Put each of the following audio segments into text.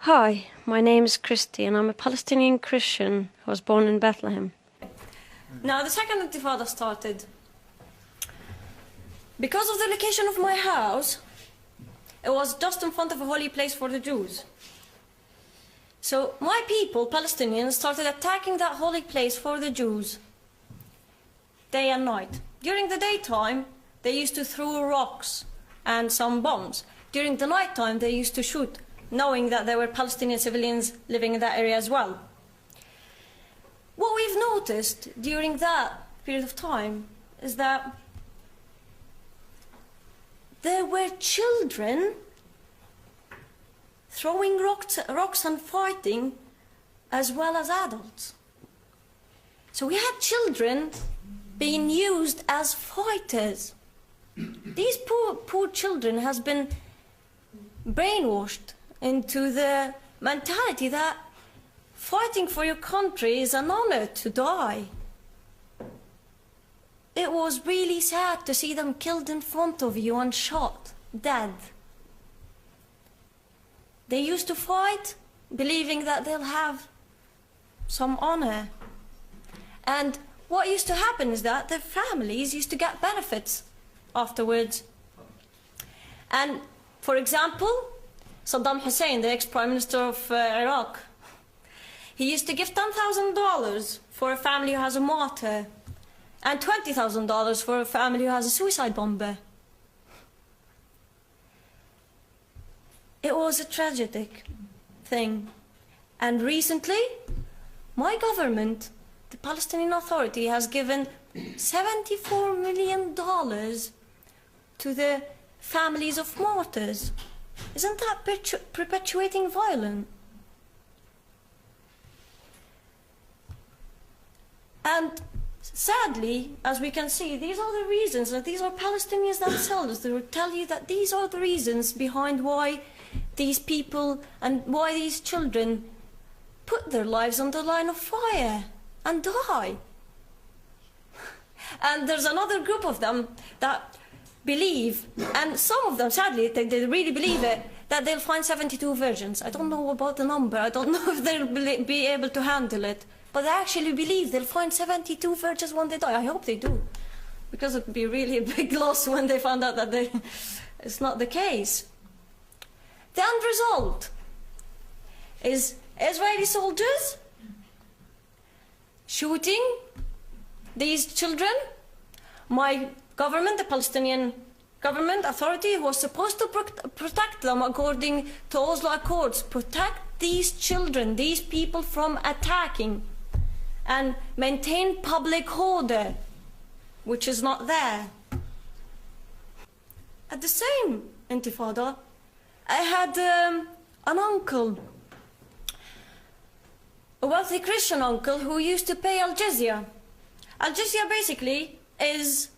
Hi, my name is Christy and I'm a Palestinian Christian who was born in Bethlehem. Now, the second Intifada started. Because of the location of my house, it was just in front of a holy place for the Jews. So my people, Palestinians, started attacking that holy place for the Jews, day and night. During the daytime, they used to throw rocks and some bombs. During the nighttime, they used to shoot, knowing that there were Palestinian civilians living in that area as well. What we've noticed during that period of time is that there were children throwing rocks and fighting as well as adults. So we had children being used as fighters. These poor children has been brainwashed into the mentality that fighting for your country is an honor to die. It was really sad to see them killed in front of you and shot, dead. They used to fight, believing that they'll have some honor. And what used to happen is that their families used to get benefits afterwards. And, for example, Saddam Hussein, the ex-Prime Minister of Iraq, he used to give $10,000 for a family who has a mortar and $20,000 for a family who has a suicide bomber. It was a tragic thing. And recently, my government, the Palestinian Authority, has given $74 million to the families of martyrs. Isn't that perpetuating violence? And sadly, as we can see, these are the reasons, that these are Palestinians themselves that will tell you that these are the reasons behind why these people and why these children put their lives on the line of fire and die. And there's another group of them that believe, and some of them, sadly, they really believe it, that they'll find 72 virgins. I don't know about the number, I don't know if they'll be able to handle it, but they actually believe they'll find 72 virgins when they die. I hope they do, because it would be really a big loss when they found out that it's not the case. The end result is Israeli soldiers shooting these children. My government, the Palestinian government authority, was supposed to protect them according to Oslo Accords, protect these children, these people from attacking and maintain public order, which is not there. At the same Intifada, I had an uncle, a wealthy Christian uncle who used to pay Al-Jizya. Al-Jizya basically is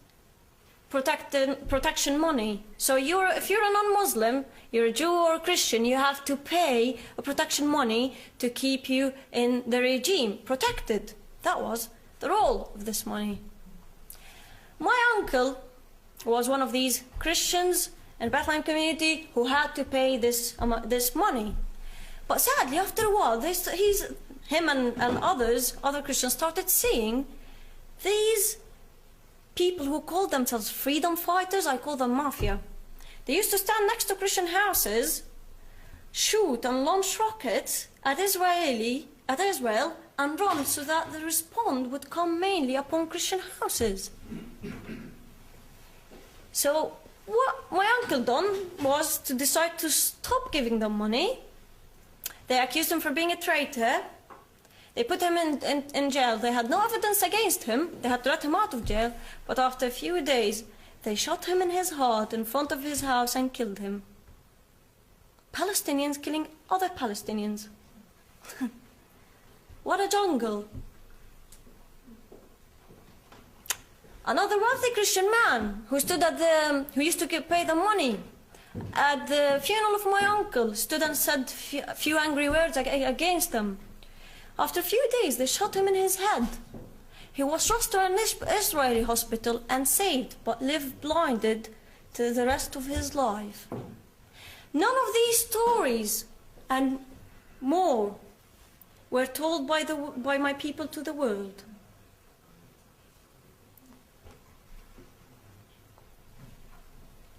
protection money. So if you're a non-Muslim, you're a Jew or a Christian, you have to pay a protection money to keep you in the regime, protected. That was the role of this money. My uncle was one of these Christians in Bethlehem community who had to pay this money. But sadly, after a while, him and other Christians started seeing these people who called themselves freedom fighters. I call them mafia. They used to stand next to Christian houses, shoot and launch rockets at Israel and run so that the response would come mainly upon Christian houses. So what my uncle done was to decide to stop giving them money. They accused him for being a traitor. They put him in jail. They had no evidence against him. They had to let him out of jail. But after a few days, they shot him in his heart in front of his house and killed him. Palestinians killing other Palestinians. What a jungle. Another wealthy Christian man who used to pay them money at the funeral of my uncle stood and said a few angry words against them. After a few days, they shot him in his head. He was rushed to an Israeli hospital and saved, but lived blinded to the rest of his life. None of these stories and more were told by my people to the world.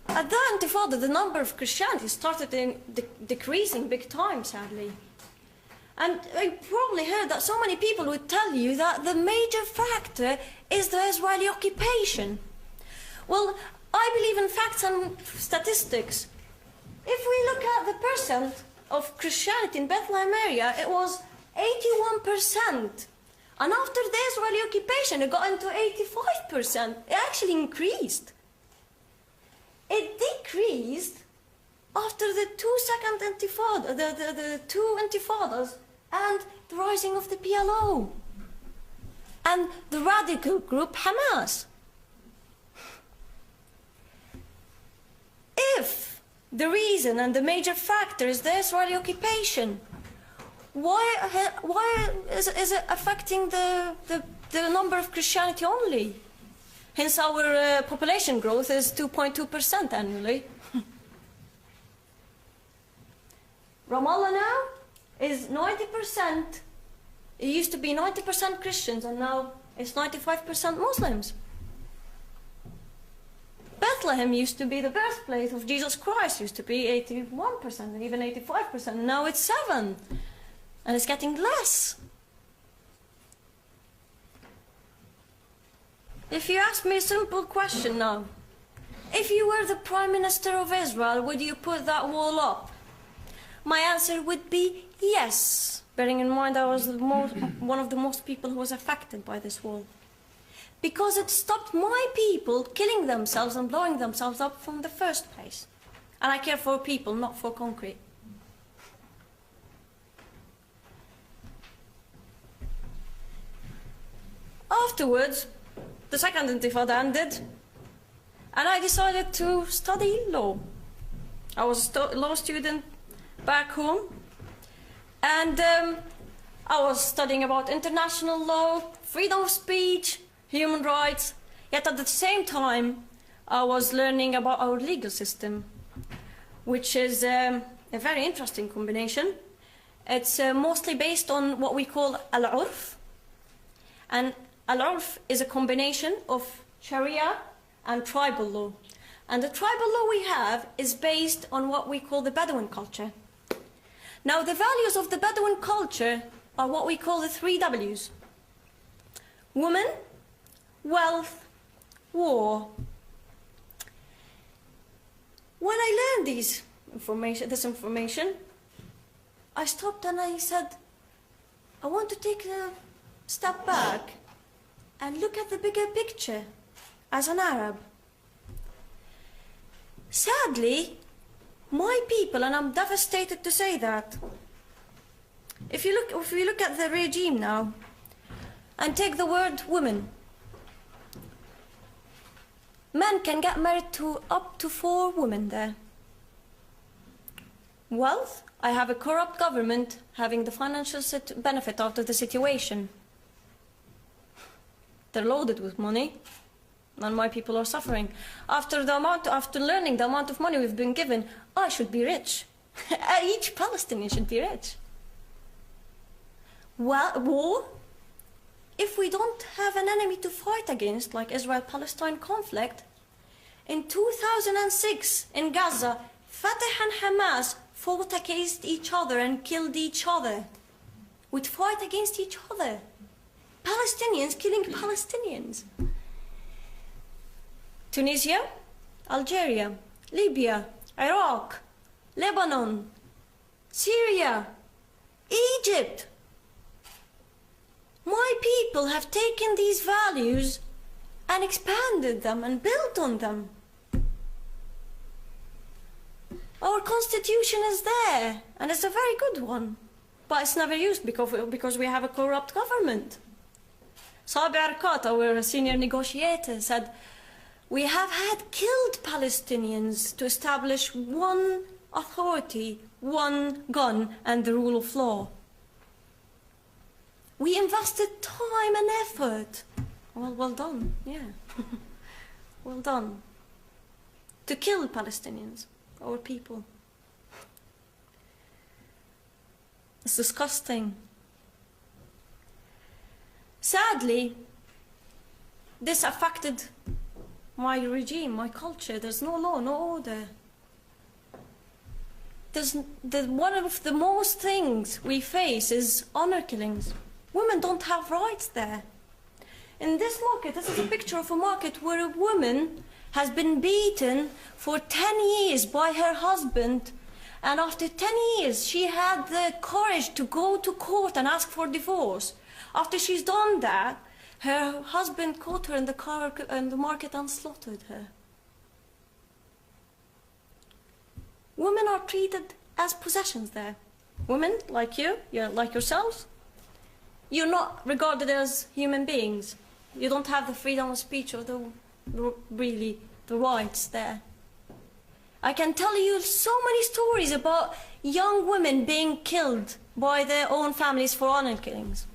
At the Intifada, the number of Christianity started decreasing big time, sadly. And I probably heard that so many people would tell you that the major factor is the Israeli occupation. Well, I believe in facts and statistics. If we look at the percent of Christianity in Bethlehem area, it was 81%. And after the Israeli occupation, it got into 85%. It actually increased. It decreased after the the two intifadas and the rising of the PLO and the radical group Hamas. If the reason and the major factor is the Israeli occupation, why is it affecting the number of Christianity only? Hence our population growth is 2.2% annually. Ramallah now is 90%. It used to be 90% Christians, and now it's 95% Muslims. Bethlehem used to be the birthplace of Jesus Christ, used to be 81% and even 85%. Now it's 7%, and it's getting less. If you ask me a simple question now, if you were the Prime Minister of Israel, would you put that wall up? My answer would be yes, bearing in mind I was one of the most people who was affected by this wall. Because it stopped my people killing themselves and blowing themselves up from the first place. And I care for people, not for concrete. Afterwards, the second Intifada ended, and I decided to study law. I was a law student back home, and I was studying about international law, freedom of speech, human rights, yet at the same time I was learning about our legal system, which is a very interesting combination. It's mostly based on what we call al-urf, and al-urf is a combination of Sharia and tribal law. And the tribal law we have is based on what we call the Bedouin culture. Now, the values of the Bedouin culture are what we call the 3 Ws. Woman, wealth, war. When I learned this information, I stopped and I said, I want to take a step back and look at the bigger picture as an Arab. Sadly, my people, and I'm devastated to say that, if we look at the regime now and take the word woman, men can get married to up to 4 women there. Wealth, I have a corrupt government having the financial benefit out of the situation. They're loaded with money, and my people are suffering. After learning the amount of money we've been given, I should be rich. Each Palestinian should be rich. Well, war, if we don't have an enemy to fight against, like Israel-Palestine conflict, in 2006 in Gaza, Fatah and Hamas fought against each other and killed each other. We'd fight against each other. Palestinians killing Palestinians. Tunisia, Algeria, Libya, Iraq, Lebanon, Syria, Egypt. My people have taken these values and expanded them and built on them. Our constitution is there, and it's a very good one, but it's never used because we have a corrupt government. Sabi Arkat, our senior negotiator, said, we have had killed Palestinians to establish one authority, one gun, and the rule of law. We invested time and effort. Well done, yeah. Well done. To kill Palestinians, our people. It's disgusting. Sadly, this affected my regime, my culture. There's no law, no order. One of the most things we face is honor killings. Women don't have rights there. In this market, this is a picture of a market where a woman has been beaten for 10 years by her husband, and after 10 years she had the courage to go to court and ask for divorce. After she's done that, her husband caught her in the market and slaughtered her. Women are treated as possessions there. Women, like you, like yourselves, you're not regarded as human beings. You don't have the freedom of speech or the rights there. I can tell you so many stories about young women being killed by their own families for honor killings.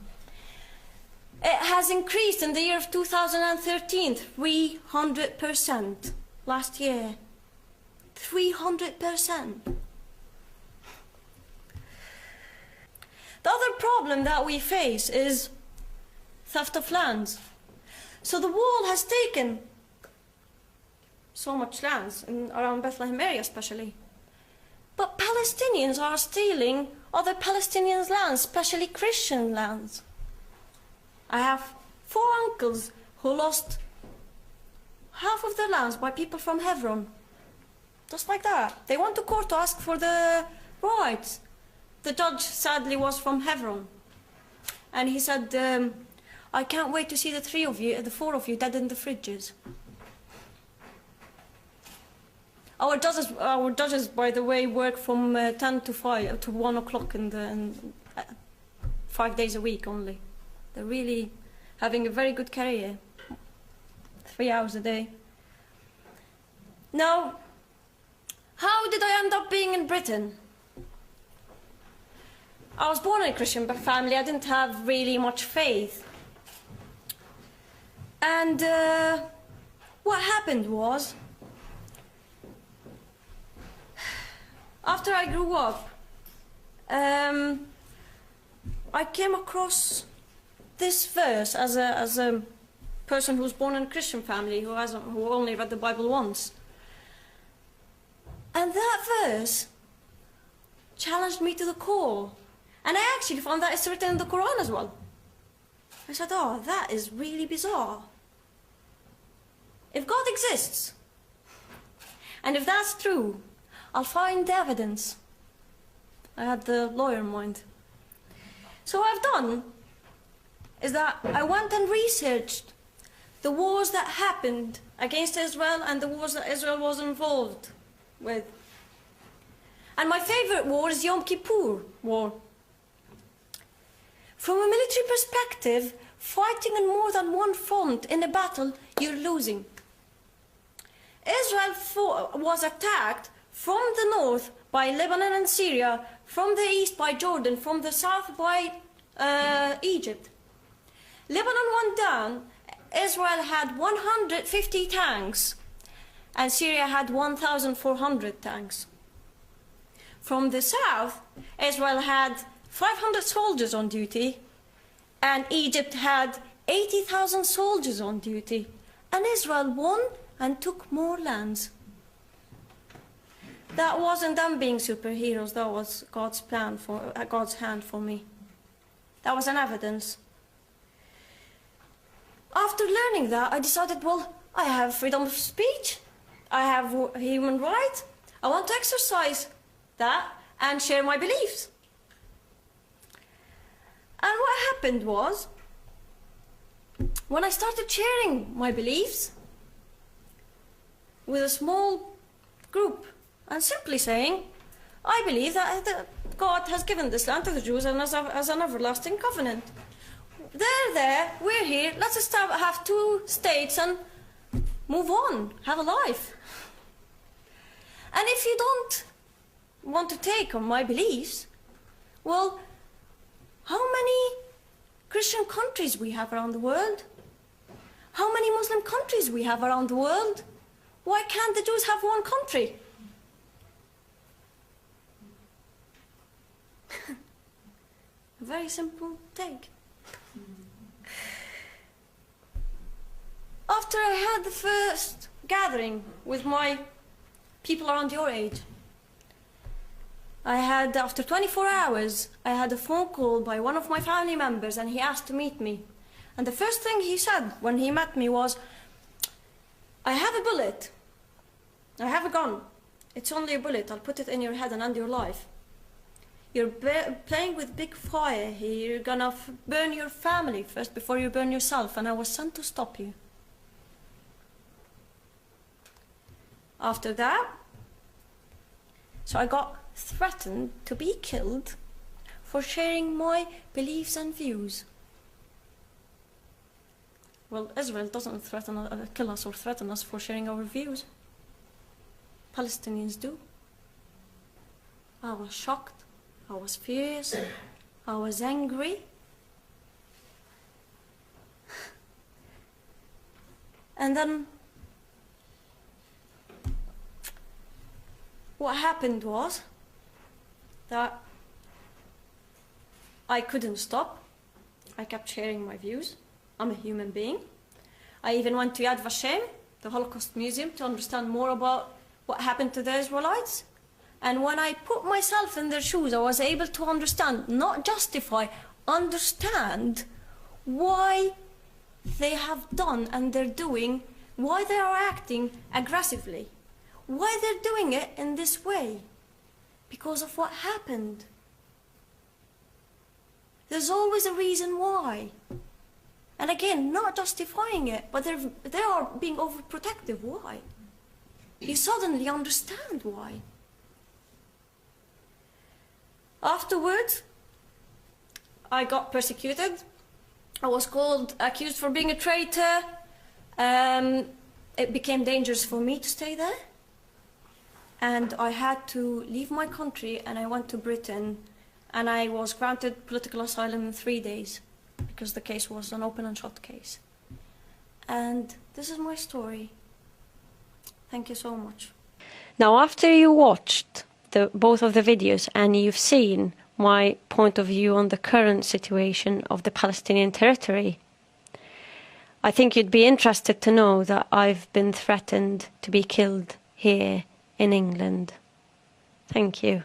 It has increased in the year of 2013, 300% last year. 300%. The other problem that we face is theft of lands. So the wall has taken so much lands around Bethlehem area especially. But Palestinians are stealing other Palestinians' lands, especially Christian lands. I have 4 uncles who lost half of their lands by people from Hebron. Just like that. They went to court to ask for the rights. The judge sadly was from Hebron. And he said, I can't wait to see the 4 of you dead in the fridges. Our judges, by the way, work from 10 to 5 to 1 o'clock in 5 days a week only. They're really having a very good career. 3 hours a day. Now, how did I end up being in Britain? I was born in a Christian family. I didn't have really much faith. And what happened was, after I grew up, I came across this verse as a person who was born in a Christian family, who only read the Bible once. And that verse challenged me to the core. And I actually found that it's written in the Quran as well. I said, oh, that is really bizarre. If God exists, and if that's true, I'll find the evidence. I had the lawyer in mind. So what I've done is that I went and researched the wars that happened against Israel and the wars that Israel was involved with. And my favorite war is Yom Kippur War. From a military perspective, fighting in more than one front in a battle, you're losing. Israel was attacked from the north by Lebanon and Syria, from the east by Jordan, from the south by Egypt. Lebanon went down. Israel had 150 tanks, and Syria had 1,400 tanks. From the south, Israel had 500 soldiers on duty, and Egypt had 80,000 soldiers on duty, and Israel won and took more lands. That wasn't them being superheroes, that was God's plan God's hand for me. That was an evidence. After learning that, I decided, well, I have freedom of speech, I have human rights, I want to exercise that and share my beliefs. And what happened was, when I started sharing my beliefs with a small group and simply saying, I believe that God has given this land to the Jews as an everlasting covenant. They're there, we're here, let's just have 2 states and move on, have a life. And if you don't want to take on my beliefs, well, how many Christian countries we have around the world? How many Muslim countries we have around the world? Why can't the Jews have one country? A very simple take. After I had the first gathering with my people around your age, after 24 hours, I had a phone call by one of my family members, and he asked to meet me. And the first thing he said when he met me was, I have a bullet. I have a gun. It's only a bullet. I'll put it in your head and end your life. You're playing with big fire here. You're gonna burn your family first before you burn yourself, and I was sent to stop you. After that, so I got threatened to be killed for sharing my beliefs and views. Well, Israel doesn't kill us or threaten us for sharing our views. Palestinians do. I was shocked. I was furious. I was angry. And then what happened was that I couldn't stop. I kept sharing my views. I'm a human being. I even went to Yad Vashem, the Holocaust Museum, to understand more about what happened to the Israelites. And when I put myself in their shoes, I was able to understand, not justify, understand why they have done and they're doing, why they are acting aggressively, why they're doing it in this way, because of what happened. There's always a reason why. And again, not justifying it, but they are being overprotective. Why? You suddenly understand why. Afterwards, I got persecuted. I was accused for being a traitor. It became dangerous for me to stay there. And I had to leave my country, and I went to Britain, and I was granted political asylum in 3 days because the case was an open and shut case. And this is my story. Thank you so much. Now, after you watched both of the videos and you've seen my point of view on the current situation of the Palestinian territory, I think you'd be interested to know that I've been threatened to be killed here in England. Thank you.